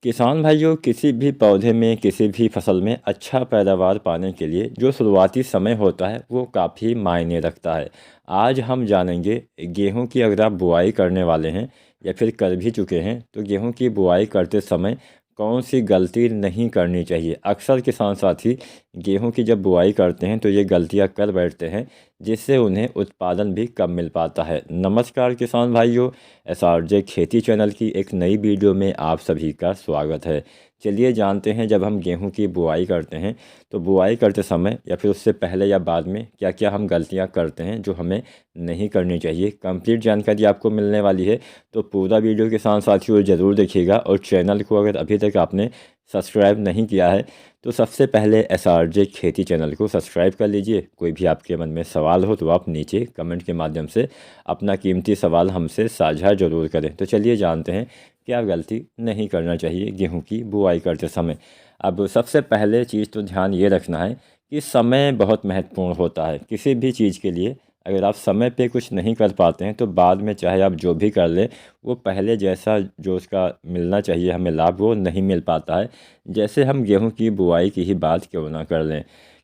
किसान भाइयों, किसी भी पौधे में, किसी भी फसल में अच्छा पैदावार पाने के लिए जो शुरुआती समय होता है वो काफ़ी मायने रखता है। आज हम जानेंगे गेहूं की, अगर आप बुआई करने वाले हैं या फिर कर भी चुके हैं तो गेहूं की बुआई करते समय कौन सी गलती नहीं करनी चाहिए। अक्सर किसान साथी गेहूं की जब बुआई करते हैं तो ये गलतियां कर बैठते हैं, जिससे उन्हें उत्पादन भी कम मिल पाता है। नमस्कार किसान भाइयों, SRJ खेती चैनल की एक नई वीडियो में आप सभी का स्वागत है। चलिए जानते हैं, जब हम गेहूं की बुआई करते हैं तो बुआई करते समय या फिर उससे पहले या बाद में क्या क्या हम गलतियां करते हैं जो हमें नहीं करनी चाहिए। कंप्लीट जानकारी आपको मिलने वाली है, तो पूरा वीडियो किसान साथियों ज़रूर देखिएगा। और चैनल को अगर अभी तक आपने सब्सक्राइब नहीं किया है तो सबसे पहले SRJ खेती चैनल को सब्सक्राइब कर लीजिए। कोई भी आपके मन में सवाल हो तो आप नीचे कमेंट के माध्यम से अपना कीमती सवाल हमसे साझा जरूर करें। तो चलिए जानते हैं क्या गलती नहीं करना चाहिए गेहूं की बुआई करते समय। अब सबसे पहले चीज़ तो ध्यान ये रखना है कि समय बहुत महत्वपूर्ण होता है किसी भी चीज़ के लिए। अगर आप समय पे कुछ नहीं कर पाते हैं तो बाद में चाहे आप जो भी कर लें, वो पहले जैसा जो उसका मिलना चाहिए हमें लाभ, वो नहीं मिल पाता है। जैसे हम गेहूं की बुआई की ही बात क्यों ना कर लें।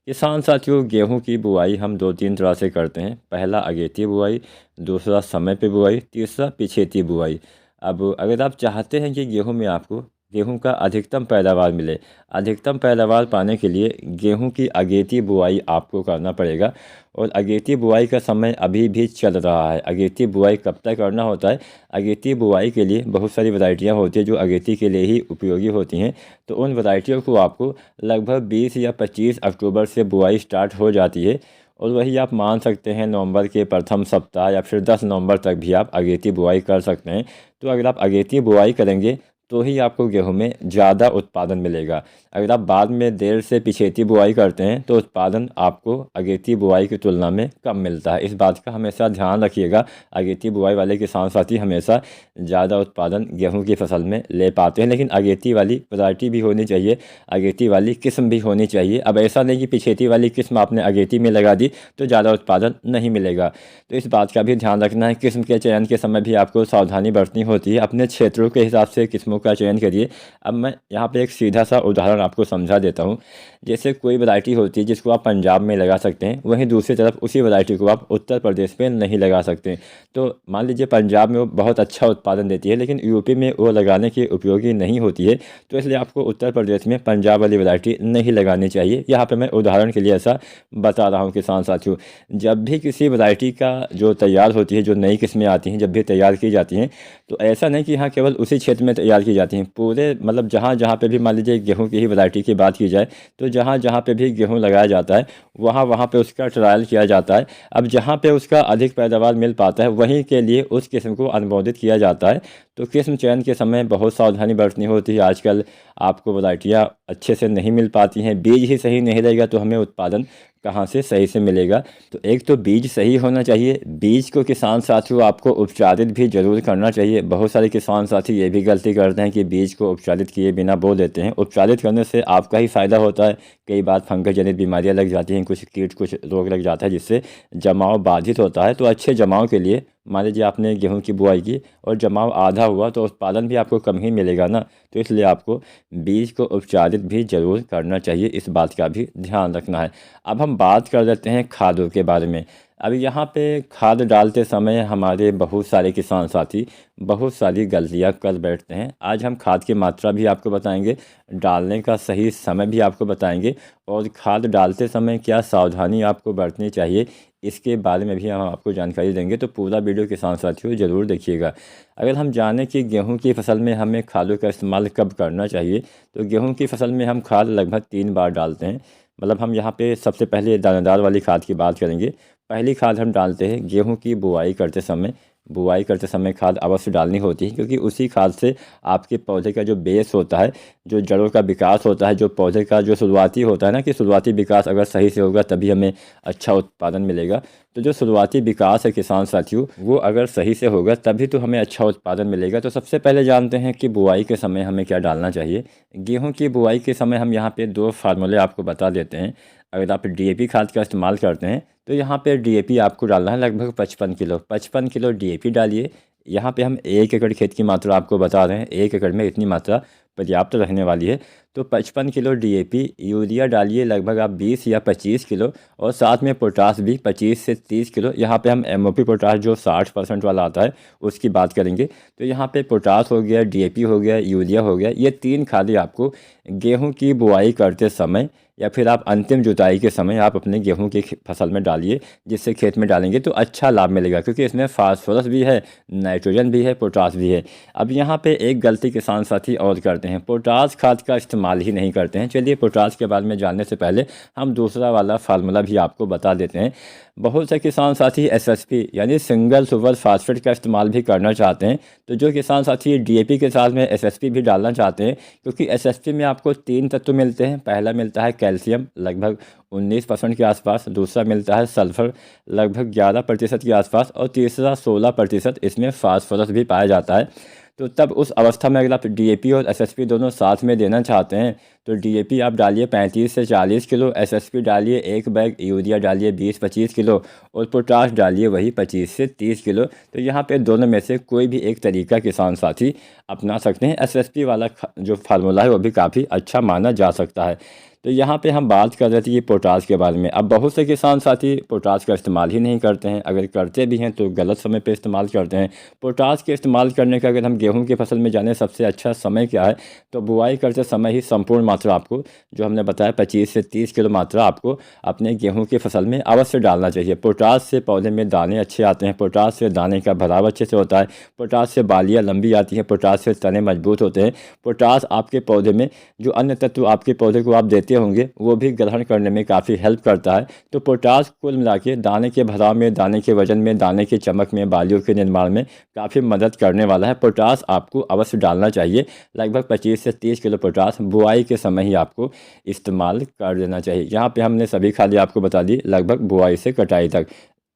किसान साथियों, गेहूं की बुआई हम दो तीन तरह से करते हैं। पहला अगेती बुआई, दूसरा समय पे बुआई, तीसरा पिछेती बुआई। अब अगर आप चाहते हैं कि गेहूं में आपको गेहूं का अधिकतम पैदावार मिले, अधिकतम पैदावार पाने के लिए गेहूं की अगेती बुआई आपको करना पड़ेगा। और अगेती बुआई का समय अभी भी चल रहा है। अगेती बुआई कब तक करना होता है? अगेती बुआई के लिए बहुत सारी वैरायटियां होती हैं जो अगेती के लिए ही उपयोगी होती हैं। तो उन वैरायटियों को आपको लगभग 20 या 25 अक्टूबर से बुआई स्टार्ट हो जाती है। और वही आप मान सकते हैं नवंबर के प्रथम सप्ताह या फिर 10 नवंबर तक भी आप अगेती बुआई कर सकते हैं। तो अगर आप अगेती बुआई करेंगे तो ही आपको गेहूं में ज़्यादा उत्पादन मिलेगा। अगर आप बाद में देर से पिछेती बुआई करते हैं तो उत्पादन आपको अगेती बुआई की तुलना में कम मिलता है। इस बात का हमेशा ध्यान रखिएगा। अगेती बुआई वाले किसान साथी हमेशा ज़्यादा उत्पादन गेहूं की फसल में ले पाते हैं, लेकिन अगेती वाली वैरायटी भी होनी चाहिए, अगेती वाली किस्म भी होनी चाहिए। अब ऐसा नहीं कि पिछेती वाली किस्म आपने अगेती में लगा दी तो ज़्यादा उत्पादन नहीं मिलेगा। तो इस बात का भी ध्यान रखना है। किस्म के चयन के समय भी आपको सावधानी बरतनी होती है। अपने क्षेत्रों के हिसाब से किस्मों का चयन करिए। अब मैं यहाँ पे एक सीधा सा उदाहरण आपको समझा देता हूँ। जैसे कोई वैरायटी होती है जिसको आप पंजाब में लगा सकते हैं, वहीं दूसरी तरफ उसी वैरायटी को आप उत्तर प्रदेश में नहीं लगा सकते। तो मान लीजिए पंजाब में वो बहुत अच्छा उत्पादन देती है लेकिन यूपी में वो लगाने की उपयोगी नहीं होती है, तो इसलिए आपको उत्तर प्रदेश में पंजाब वाली वैरायटी नहीं लगानी चाहिए। यहाँ पर मैं उदाहरण के लिए ऐसा बता रहा हूँ किसान साथियों। जब भी किसी वैरायटी का जो तैयार होती है, जो नई किस्में आती हैं, जब भी तैयार की जाती हैं, तो ऐसा नहीं कि हाँ केवल उसी क्षेत्र में तैयार की जाती हैं। पूरे मतलब जहाँ जहाँ पे भी मान लीजिए गेहूं की ही वैरायटी की बात की जाए तो जहाँ जहाँ पे भी गेहूं लगाया जाता है वहाँ वहाँ पे उसका ट्रायल किया जाता है। अब जहाँ पे उसका अधिक पैदावार मिल पाता है वहीं के लिए उस किस्म को अनुमोदित किया जाता है। तो किस्म चयन के समय बहुत सावधानी बरतनी होती है। आजकल आपको वैरायटियाँ अच्छे से नहीं मिल पाती हैं, बीज ही सही नहीं रहेगा तो हमें उत्पादन कहाँ से सही से मिलेगा। तो एक तो बीज सही होना चाहिए। बीज को किसान साथियों आपको उपचारित भी जरूर करना चाहिए। बहुत सारे किसान साथी ये भी गलती करते हैं कि बीज को उपचारित किए बिना बो देते हैं। उपचारित करने से आपका ही फायदा होता है। कई बार फंगस जनित बीमारियां लग जाती हैं, कुछ कीट, कुछ रोग लग जाता है जिससे जमाव बाधित होता है। तो अच्छे जमाव के लिए मान लीजिए आपने गेहूं की बुआई की और जमाव आधा हुआ तो उत्पादन भी आपको कम ही मिलेगा ना। तो इसलिए आपको बीज को उपचारित भी जरूर करना चाहिए, इस बात का भी ध्यान रखना है। अब हम बात कर लेते हैं खादों के बारे में। अब यहाँ पे खाद डालते समय हमारे बहुत सारे किसान साथी बहुत सारी गलतियाँ कर बैठते हैं। आज हम खाद की मात्रा भी आपको बताएंगे, डालने का सही समय भी आपको बताएंगे, और खाद डालते समय क्या सावधानी आपको बरतनी चाहिए इसके बारे में भी हम आपको जानकारी देंगे। तो पूरा वीडियो किसान साथियों ज़रूर देखिएगा। अगर हम जानें कि गेहूं की फसल में हमें खादों का इस्तेमाल कब करना चाहिए, तो गेहूं की फसल में हम खाद लगभग 3 बार डालते हैं। मतलब हम यहाँ पे सबसे पहले दानेदार वाली खाद की बात करेंगे। पहली खाद हम डालते हैं गेहूं की बुआई करते समय। बुआई करते समय खाद अवश्य डालनी होती है, क्योंकि उसी खाद से आपके पौधे का जो बेस होता है, जो जड़ों का विकास होता है, जो पौधे का जो शुरुआती होता है ना, कि शुरुआती विकास अगर सही से होगा तभी हमें अच्छा उत्पादन मिलेगा। तो जो शुरुआती विकास है किसान साथियों, वो अगर सही से होगा तभी तो हमें अच्छा उत्पादन मिलेगा। तो सबसे पहले जानते हैं कि बुआई के समय हमें क्या डालना चाहिए। गेहूँ की बुआई के समय हम यहाँ पे 2 फार्मूले आपको बता देते हैं। अगर आप DAP खाद का इस्तेमाल करते हैं तो यहाँ पे DAP आपको डालना है लगभग 55 किलो। 55 किलो DAP डालिए, यहाँ पे हम 1 एकड़ खेत की मात्रा आपको बता रहे हैं, 1 एकड़ में इतनी मात्रा पर्याप्त रहने वाली है। तो 55 किलो DAP, यूरिया डालिए लगभग आप 20 या 25 किलो, और साथ में पोटास भी 25 से 30 किलो। यहाँ पे हम MOP पोटास जो 60% वाला आता है उसकी बात करेंगे। तो यहाँ पे पोटास हो गया, DAP हो गया, यूरिया हो गया, ये 3 खादें आपको गेहूँ की बुआई करते समय या फिर आप अंतिम जुताई के समय आप अपने गेहूं की फसल में डालिए, जिससे खेत में डालेंगे तो अच्छा लाभ मिलेगा, क्योंकि इसमें फास्फोरस भी है, नाइट्रोजन भी है, पोटास भी है। अब यहाँ पे एक गलती किसान साथी और करते हैं, पोटास खाद का इस्तेमाल ही नहीं करते हैं। चलिए पोटास के बारे में जानने से पहले हम दूसरा वाला फार्मूला भी आपको बता देते हैं। बहुत से किसान साथी SSP यानी सिंगल सुपर फास्फेट का इस्तेमाल भी करना चाहते हैं। तो जो किसान साथी DAP के साथ में SSP भी डालना चाहते हैं, क्योंकि SSP में आपको 3 तत्व मिलते हैं। पहला मिलता है कैल्शियम लगभग 19% के आसपास, दूसरा मिलता है सल्फर लगभग 11% के आसपास, और तीसरा 16% इसमें फास्फोरस भी पाया जाता है। तो तब उस अवस्था में अगर आप DAP और SSP दोनों साथ में देना चाहते हैं तो DAP आप डालिए 35 से 40 किलो, SSP डालिए 1 बैग, यूरिया डालिए 20-25 किलो, और पोटाश डालिए वही 25 से 30 किलो। तो यहाँ पे दोनों में से कोई भी एक तरीका किसान साथी अपना सकते हैं। SSP वाला जो फार्मूला है वो भी काफ़ी अच्छा माना जा सकता है। तो यहाँ पे हम बात कर रहे थे ये पोटास के बारे में। अब बहुत से किसान साथी पोटास का इस्तेमाल ही नहीं करते हैं, अगर करते भी हैं तो गलत समय पे इस्तेमाल करते हैं। पोटास के इस्तेमाल करने का अगर हम गेहूं की फसल में जाने सबसे अच्छा समय क्या है, तो बुआई करते समय ही संपूर्ण मात्रा आपको जो हमने बताया 25 से 30 किलो मात्रा आपको अपने गेहूँ की फसल में अवश्य डालना चाहिए। पोटास से पौधे में दाने अच्छे आते हैं, पोटास से दाने का भराव अच्छे से होता है, पोटास से बालियाँ लंबी आती हैं, पोटास से तने मजबूत होते हैं। पोटास आपके पौधे में जो अन्य तत्व आपके पौधे को आप देते होंगे वो भी ग्रहण करने में काफ़ी हेल्प करता है। तो पोटास कुल मिला के दाने के भराव में, दाने के वजन में, दाने की चमक में, बालियों के निर्माण में काफ़ी मदद करने वाला है। पोटास आपको अवश्य डालना चाहिए। लगभग 25 से 30 किलो पोटास बुआई के समय ही आपको इस्तेमाल कर देना चाहिए। यहाँ पे हमने सभी खादें आपको बता दी लगभग बुआई से कटाई तक।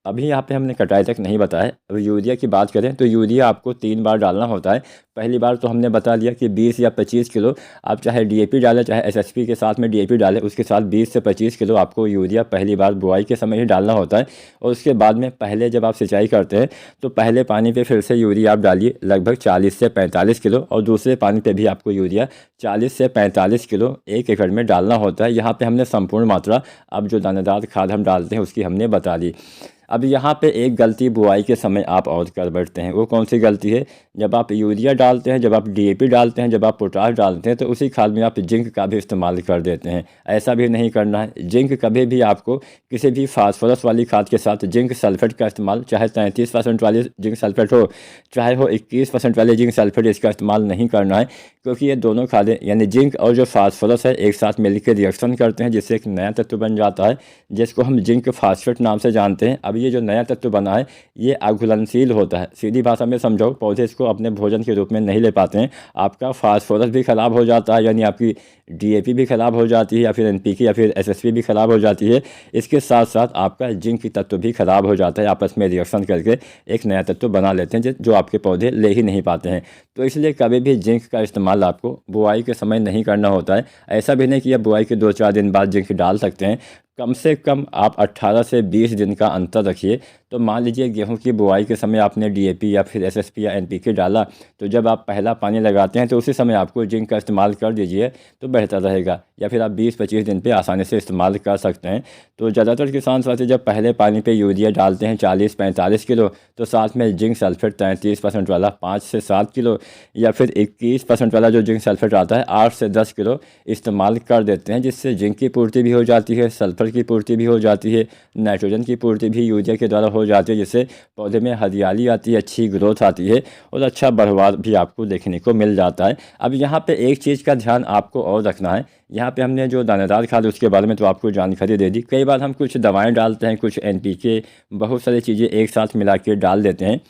अभी यहाँ पे हमने कटाई तक नहीं बताया। अब यूरिया की बात करें तो यूरिया आपको 3 बार डालना होता है। पहली बार तो हमने बता दिया कि 20 या 25 किलो, आप चाहे DAP डालें चाहे SSP के साथ में DAP डालें, उसके साथ 20 से 25 किलो आपको यूरिया पहली बार बुआई के समय ही डालना होता है। और उसके बाद में पहले जब आप सिंचाई करते हैं तो पहले पानी पे फिर से यूरिया आप डालिए लगभग 40 से 45 किलो, और दूसरे पानी पे भी आपको यूरिया 40 से 45 किलो 1 एकड़ में डालना होता है। यहाँ पर हमने संपूर्ण मात्रा अब जो दानेदार खाद हम डालते हैं उसकी हमने बता दी। अब यहाँ पे एक गलती बुआई के समय आप और कर बैठते हैं। वो कौन सी गलती है? जब आप यूरिया डालते हैं, जब आप DAP डालते हैं, जब आप पोटाश डालते हैं तो उसी खाद में आप जिंक का भी इस्तेमाल कर देते हैं। ऐसा भी नहीं करना है। जिंक कभी भी आपको किसी भी फास्फोरस वाली खाद के साथ जिंक सल्फेट का इस्तेमाल, चाहे 33% वाली जिंक सल्फेट हो चाहे हो 21% वाली जिंक सल्फेट, इसका इस्तेमाल नहीं करना है। क्योंकि ये दोनों खादें यानी जिंक और जो फास्फोरस है एक साथ मिलकर रिएक्शन करते हैं, जिससे एक नया तत्व बन जाता है जिसको हम जिंक फास्फेट नाम से जानते हैं। अब ये जो नया तत्व बना है ये अघुलनशील होता है। सीधी भाषा में समझाओ, पौधे इसको अपने भोजन के रूप में नहीं ले पाते हैं। आपका फास्फोरस भी खराब हो जाता है, यानी आपकी DAP भी खराब हो जाती है, या फिर NPK या फिर SSP भी खराब हो जाती है। इसके साथ साथ आपका जिंक तत्व भी खराब हो जाता है, आपस में रिएक्शन करके एक नया तत्व बना लेते हैं जो आपके पौधे ले ही नहीं पाते हैं। तो इसलिए कभी भी जिंक का इस्तेमाल आपको बुआई के समय नहीं करना होता है। ऐसा भी नहीं कि आप बुआई के 2-4 दिन बाद जिंक डाल सकते हैं। कम से कम आप 18 से 20 दिन का अंतर रखिए। तो मान लीजिए गेहूं की बुआई के समय आपने DAP या फिर SSP या NPK डाला, तो जब आप पहला पानी लगाते हैं तो उसी समय आपको जिंक का इस्तेमाल कर दीजिए तो बेहतर रहेगा। या फिर आप 20-25 दिन पे आसानी से इस्तेमाल कर सकते हैं। तो ज़्यादातर किसान साथी जब पहले पानी पे यूरिया डालते हैं 40-45 किलो, तो साथ में जिंक सल्फेट 33% वाला 5 से 7 किलो, या फिर 21% वाला जो जिंक सल्फेट आता है 8 से 10 किलो इस्तेमाल कर देते हैं, जिससे जिंक की पूर्ति भी हो जाती है, सल्फर की पूर्ति भी हो जाती है, नाइट्रोजन की पूर्ति भी यूरिया के द्वारा हो जाती है, जिससे पौधे में हरियाली आती है, अच्छी ग्रोथ आती है और अच्छा बढ़वार भी आपको देखने को मिल जाता है। अब यहाँ पे एक चीज़ का ध्यान आपको और रखना है। यहाँ पे हमने जो दानेदार खाद उसके बारे में तो आपको जानकारी दे दी। कई बार हम कुछ दवाएं डालते हैं, कुछ NPK, बहुत सारी चीज़ें एक साथ मिला के डाल देते हैं।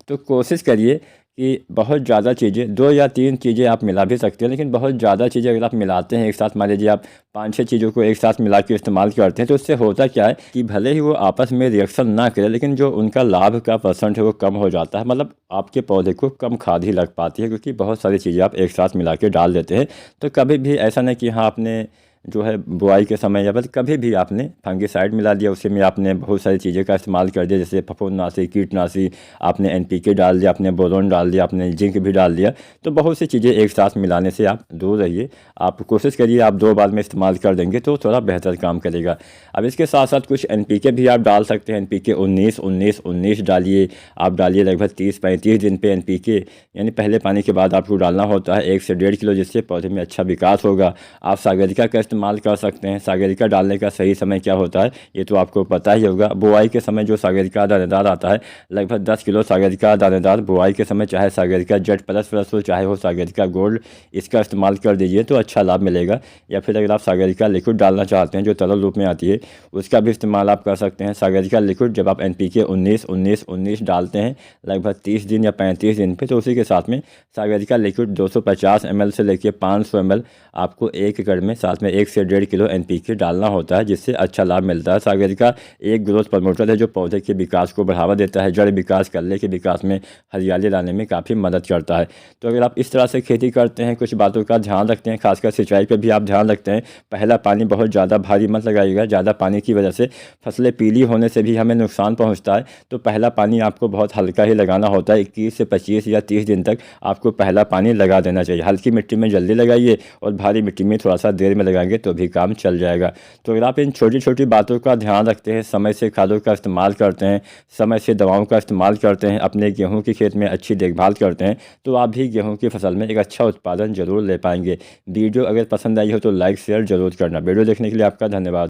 तो कोशिश करिए कि बहुत ज़्यादा चीज़ें, 2 या 3 चीज़ें आप मिला भी सकते हैं, लेकिन बहुत ज़्यादा चीज़ें अगर आप मिलाते हैं एक साथ, मान लीजिए आप 5-6 चीज़ों को एक साथ मिला के इस्तेमाल करते हैं, तो उससे होता क्या है कि भले ही वो आपस में रिएक्शन ना करे, लेकिन जो उनका लाभ का % है वो कम हो जाता है। मतलब आपके पौधे को कम खाद ही लग पाती है, क्योंकि बहुत सारी चीज़ें आप एक साथ मिला के डाल देते हैं। तो कभी भी ऐसा नहीं कि हाँ आपने जो है बुआई के समय या फिर कभी भी आपने फंगिसाइड मिला दिया, उसी में आपने बहुत सारी चीज़ें का इस्तेमाल कर दिया, जैसे फफूंदनाशी, कीटनाशी, आपने एनपीके डाल दिया, आपने बोरोन डाल दिया, आपने जिंक भी डाल दिया, तो बहुत सी चीज़ें एक साथ मिलाने से आप दूर रहिए। आप कोशिश करिए आप 2 बार में इस्तेमाल कर देंगे तो थोड़ा बेहतर काम करेगा। अब इसके साथ साथ कुछ एनपीके भी आप डाल सकते हैं। एनपीके 19-19-19 डालिए, आप डालिए लगभग 30-35 दिन पे एनपीके, यानी पहले पानी के बाद आपको डालना होता है 1 से 1.5 किलो, जिससे पौधे में अच्छा विकास होगा। आप सागरिका का इस्तेमाल कर सकते हैं। सागरिका डालने का सही समय क्या होता है ये तो आपको पता ही होगा। बुआई के समय जो सागरिका दानेदार आता है, लगभग 10 किलो सागरिका दानेदार बुआई के समय, चाहे सागरिका जेड प्लस हो चाहे हो सागरिका गोल्ड, इसका इस्तेमाल कर दीजिए तो अच्छा लाभ मिलेगा। या फिर अगर आप सागरिका लिक्विड डालना चाहते हैं जो तरल रूप में आती है, उसका भी इस्तेमाल आप कर सकते हैं। सागरिका लिक्विड जब आप एनपीके 19-19-19 डालते हैं लगभग 30 दिन या 35 दिन पे, तो उसी के साथ में सागरिका लिक्विड 250 ml से लेकर 500 ml आपको 1 एकड़ में साथ में 1 से 1.5 किलो एनपीके डालना होता है, जिससे अच्छा लाभ मिलता है। सागरिका एक ग्रोथ प्रमोटर है जो पौधे के विकास को बढ़ावा देता है, जड़ विकास, कल्ले के विकास में, हरियाली लाने में काफ़ी मदद करता है। तो अगर आप इस तरह से खेती करते हैं, कुछ बातों का ध्यान रखते हैं, खासकर सिंचाई पे भी आप ध्यान रखते हैं। पहला पानी बहुत ज़्यादा भारी मत लगाइएगा, ज़्यादा पानी की वजह से फसलें पीली होने से भी हमें नुकसान पहुंचता है। तो पहला पानी आपको बहुत हल्का ही लगाना होता है। 21 से 25 या 30 दिन तक आपको पहला पानी लगा देना चाहिए। हल्की मिट्टी में जल्दी लगाइए और भारी मिट्टी में थोड़ा सा देर में लगाएंगे तो भी काम चल जाएगा। तो अगर आप इन छोटी छोटी बातों का ध्यान रखते हैं, समय से खादों का इस्तेमाल करते हैं, समय से दवाओं का इस्तेमाल करते हैं, अपने गेहूँ की खेत में अच्छी देखभाल करते हैं, तो आप भी गेहूँ की फसल में एक अच्छा उत्पादन जरूर ले पाएंगे। वीडियो अगर पसंद आई हो तो लाइक शेयर जरूर करना। वीडियो देखने के लिए आपका धन्यवाद।